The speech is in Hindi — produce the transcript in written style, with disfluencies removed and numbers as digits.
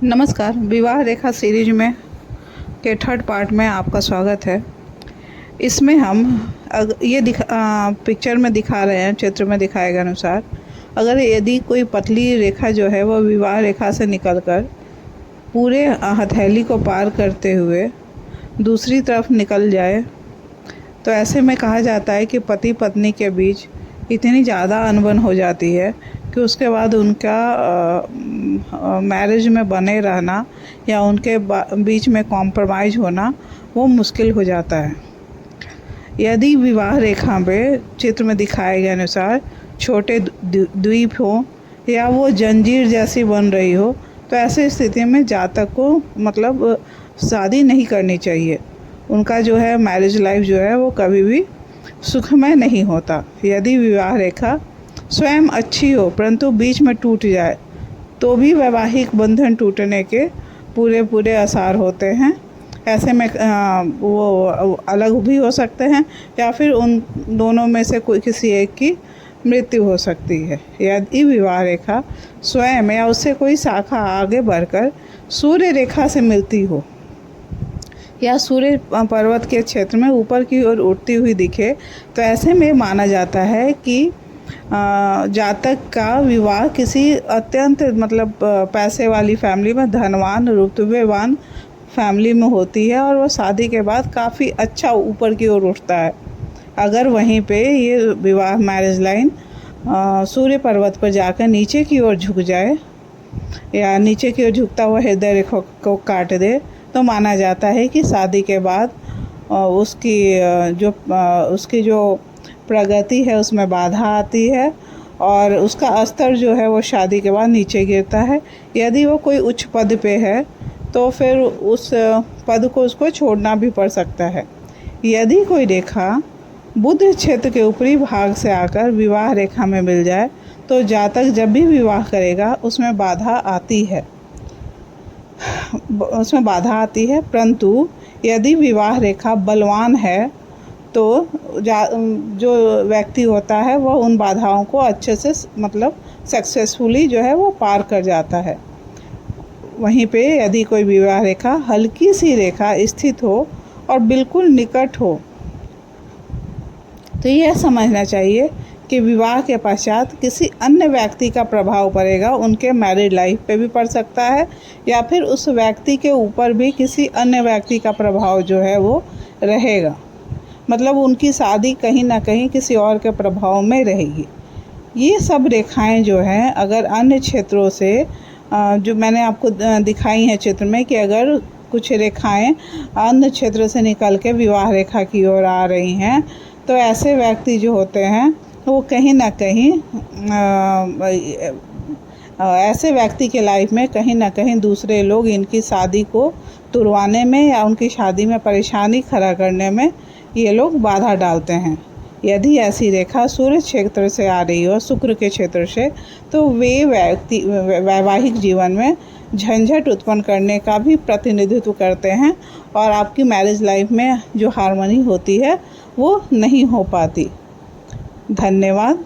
नमस्कार। विवाह रेखा सीरीज में के थर्ड पार्ट में आपका स्वागत है। इसमें हम पिक्चर में दिखा रहे हैं, चित्र में दिखाए गए अनुसार, अगर यदि कोई पतली रेखा जो है वो विवाह रेखा से निकलकर पूरे हथेली को पार करते हुए दूसरी तरफ निकल जाए तो ऐसे में कहा जाता है कि पति पत्नी के बीच इतनी ज़्यादा अनबन हो जाती है कि उसके बाद उनका मैरिज में बने रहना या उनके बीच में कॉम्प्रोमाइज़ होना वो मुश्किल हो जाता है। यदि विवाह रेखा में चित्र में दिखाए गए अनुसार छोटे द्वीप हो या वो जंजीर जैसी बन रही हो तो ऐसी स्थिति में जातक को मतलब शादी नहीं करनी चाहिए। उनका जो है मैरिज लाइफ जो है वो कभी भी सुखमय नहीं होता। यदि विवाह रेखा स्वयं अच्छी हो परंतु बीच में टूट जाए तो भी वैवाहिक बंधन टूटने के पूरे आसार होते हैं। ऐसे में वो अलग भी हो सकते हैं या फिर उन दोनों में से कोई किसी एक की मृत्यु हो सकती है। यदि विवाह रेखा स्वयं या उससे कोई शाखा आगे बढ़कर सूर्य रेखा से मिलती हो या सूर्य पर्वत के क्षेत्र में ऊपर की ओर उड़ती हुई दिखे तो ऐसे में माना जाता है कि जातक का विवाह किसी अत्यंत मतलब पैसे वाली फैमिली में, धनवान रुतबेवान फैमिली में होती है और वो शादी के बाद काफ़ी अच्छा ऊपर की ओर उठता है। अगर वहीं पे ये विवाह मैरिज लाइन सूर्य पर्वत पर जाकर नीचे की ओर झुक जाए या नीचे की ओर झुकता हुआ हृदय रेखा को काट दे तो माना जाता है कि शादी के बाद उसकी जो प्रगति है उसमें बाधा आती है और उसका स्तर जो है वो शादी के बाद नीचे गिरता है। यदि वो कोई उच्च पद पे है तो फिर उस पद को उसको छोड़ना भी पड़ सकता है। यदि कोई रेखा बुध क्षेत्र के ऊपरी भाग से आकर विवाह रेखा में मिल जाए तो जातक जब भी विवाह करेगा उसमें बाधा आती है। परंतु यदि विवाह रेखा बलवान है तो जो व्यक्ति होता है वह उन बाधाओं को अच्छे से मतलब सक्सेसफुली जो है वो पार कर जाता है। वहीं पे यदि कोई विवाह रेखा हल्की सी रेखा स्थित हो और बिल्कुल निकट हो तो यह समझना चाहिए कि विवाह के पश्चात किसी अन्य व्यक्ति का प्रभाव पड़ेगा, उनके मैरिड लाइफ पे भी पड़ सकता है या फिर उस व्यक्ति के ऊपर भी किसी अन्य व्यक्ति का प्रभाव जो है वो रहेगा। मतलब उनकी शादी कहीं ना कहीं किसी और के प्रभाव में रहेगी। ये सब रेखाएं जो हैं अगर अन्य क्षेत्रों से जो मैंने आपको दिखाई हैं चित्र में कि अगर कुछ रेखाएं अन्य क्षेत्र से निकल के विवाह रेखा की ओर आ रही हैं तो ऐसे व्यक्ति जो होते हैं वो कहीं ना कहीं ऐसे व्यक्ति के लाइफ में कहीं ना कहीं दूसरे लोग इनकी शादी को तुड़वाने में या उनकी शादी में परेशानी खड़ा करने में ये लोग बाधा डालते हैं। यदि ऐसी रेखा सूर्य क्षेत्र से आ रही हो, शुक्र के क्षेत्र से, तो वे व्यक्ति वैवाहिक जीवन में झंझट उत्पन्न करने का भी प्रतिनिधित्व करते हैं और आपकी मैरिज लाइफ में जो हार्मनी होती है वो नहीं हो पाती। धन्यवाद।